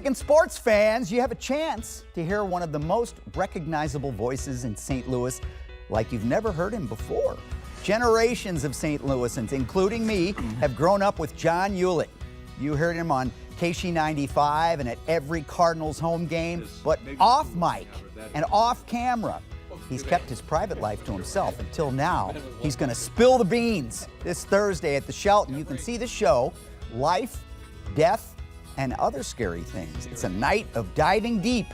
And sports fans, you have a chance to hear one of the most recognizable voices in St. Louis like you've never heard him before. Generations of St. Louisans, including me, have grown up with John Ulett. You heard him on KC 95 and at every Cardinals home game, but off mic and off camera. He's kept his private life to himself until now. He's going to spill the beans this Thursday at the Shelton. You can see the show, Life, Death, and Other Scary Things. It's a night of diving deep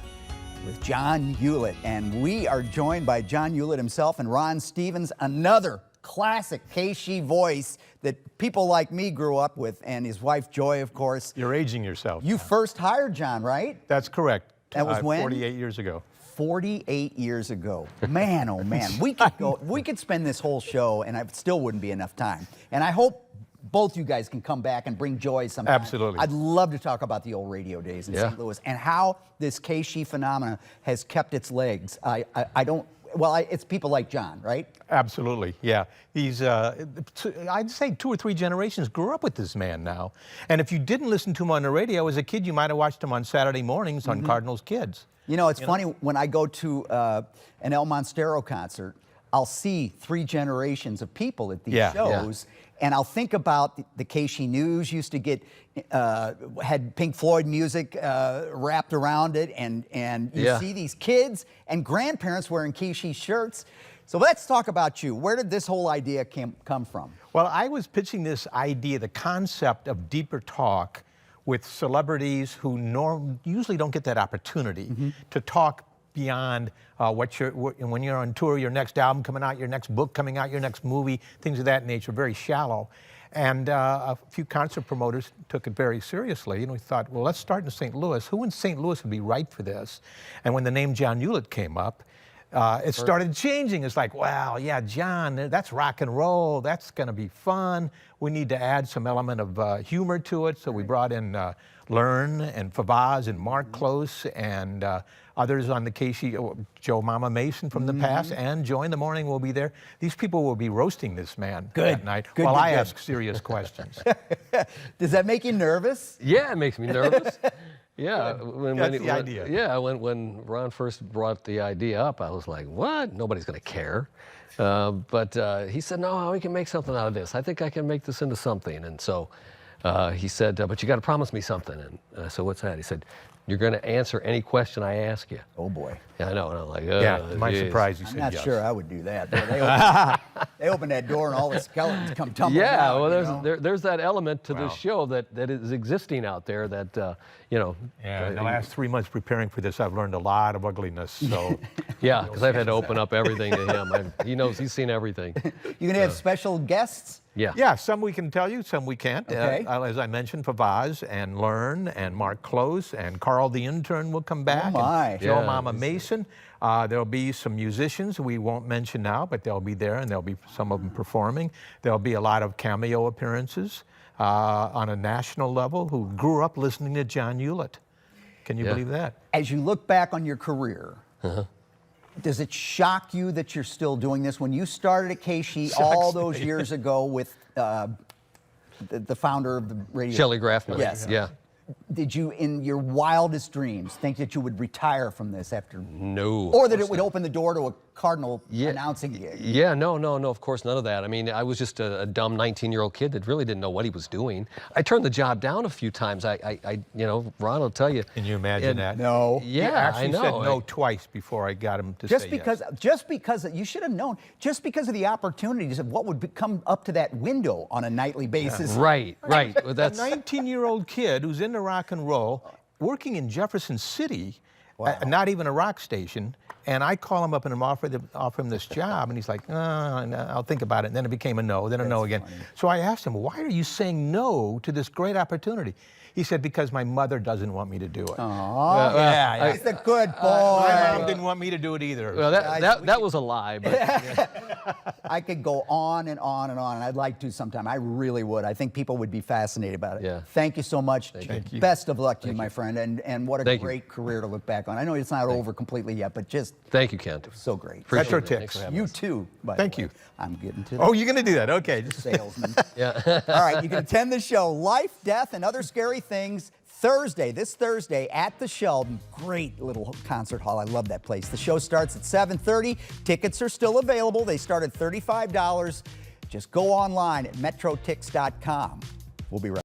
with John Ulett. And we are joined by John Ulett himself and Ron Stevens, another classic KC voice that people like me grew up with, and his wife Joy, of course. You're aging yourself. You first hired John, right? That's correct. That was when? 48 years ago. 48 years ago. Man, oh man. We could go, we could spend this whole show and it still wouldn't be enough time. And I hope both you guys can come back and bring joy sometime. Absolutely. I'd love to talk about the old radio days in St. Louis and how this KC phenomenon has kept its legs. It's people like John, right? Absolutely, yeah. These, I'd say 2 or 3 generations grew up with this man now. And if you didn't listen to him on the radio as a kid, you might have watched him on Saturday mornings on Cardinals Kids. You know, it's funny, when I go to an El Monstero concert, I'll see 3 generations of people at these shows. And I'll think about the KC News used to get, had Pink Floyd music wrapped around it, and you see these kids and grandparents wearing KC shirts. So let's talk about you. Where did this whole idea come from? Well, I was pitching this idea, the concept of deeper talk with celebrities who usually don't get that opportunity to talk beyond when you're on tour, your next album coming out, your next book coming out, your next movie, things of that nature, very shallow. And a few concert promoters took it very seriously, and we thought, well, let's start in St. Louis. Who in St. Louis would be right for this? And when the name John Ulett came up, it started changing. It's like, wow, yeah, John, that's rock and roll. That's going to be fun. We need to add some element of humor to it. So we brought in Learn and Favaz and Mark Close and others on the KC, Joe Mama Mason from the past, and Joy in the Morning will be there. These people will be roasting this man that night while I ask serious questions. Does that make you nervous? Yeah, it makes me nervous. Yeah, That's the idea. Yeah, when Ron first brought the idea up, I was like, what? Nobody's going to care. But he said, no, we can make something out of this. I think I can make this into something. And so he said, but you got to promise me something. And so what's that? He said, you're going to answer any question I ask you. Oh, boy. Yeah, I know. And I'm like, yeah, might surprise you. I'm not sure I would do that. They open that door and all the skeletons come tumbling out. Yeah, well, there's that element to this show that is existing out there that, you know. Yeah, in the last 3 months preparing for this, I've learned a lot of ugliness. So. Yeah, because I've had to open up everything to him. He knows, he's seen everything. You're going to have special guests? Yeah, some we can tell you, some we can't. Okay. As I mentioned, Favaz and Learn and Mark Close and Carl the Intern will come back. Oh, my. And Joe Mama Mason. There'll be some musicians we won't mention now, but they'll be there, and there'll be some of them performing. There'll be a lot of cameo appearances on a national level who grew up listening to John Ulett. Can you believe that? As you look back on your career, does it shock you that you're still doing this? When you started at KC all those years ago with the founder of the radio, Shelley Grafman. Yes. Yeah. Did you, in your wildest dreams, think that you would retire from this after? No. Or that it would open the door to a Cardinal announcing gig? Yeah, no, of course, none of that. I mean, I was just a dumb 19-year-old kid that really didn't know what he was doing. I turned the job down a few times. You know, Ron will tell you. Can you imagine that? No. Yeah, I know. Said no twice before I got him to say yes. Just because, you should have known, just because of the opportunities of what would come up to that window on a nightly basis. Yeah. Right. Well, that's a 19-year-old kid who's into rock and roll, working in Jefferson City, not even a rock station, and I call him up and offer him this job, and he's like, I'll think about it, and then it became a no, then a no again. Funny. So I asked him, why are you saying no to this great opportunity? He said, because my mother doesn't want me to do it. Oh, yeah. He's a good boy. My mom didn't want me to do it either. Well, that was a lie. But I could go on and on and on, and I'd like to sometime. I really would. I think people would be fascinated about it. Yeah. Thank you so much. Thank you. Best of luck to you, my friend, and what a great career to look back on. I know it's not over completely yet, but just thank you, Kent. So great. Retro Ticks. You too, by Thank the way. you. I'm getting to that. Oh, you're going to do that? Okay. Salesman. Yeah. All right, you can attend the show, Life, Death, and Other Scary Things, This Thursday at the Sheldon. Great little concert hall. I love that place. The show starts at 7:30. Tickets are still available. They start at $35. Just go online at metrotix.com. We'll be right back.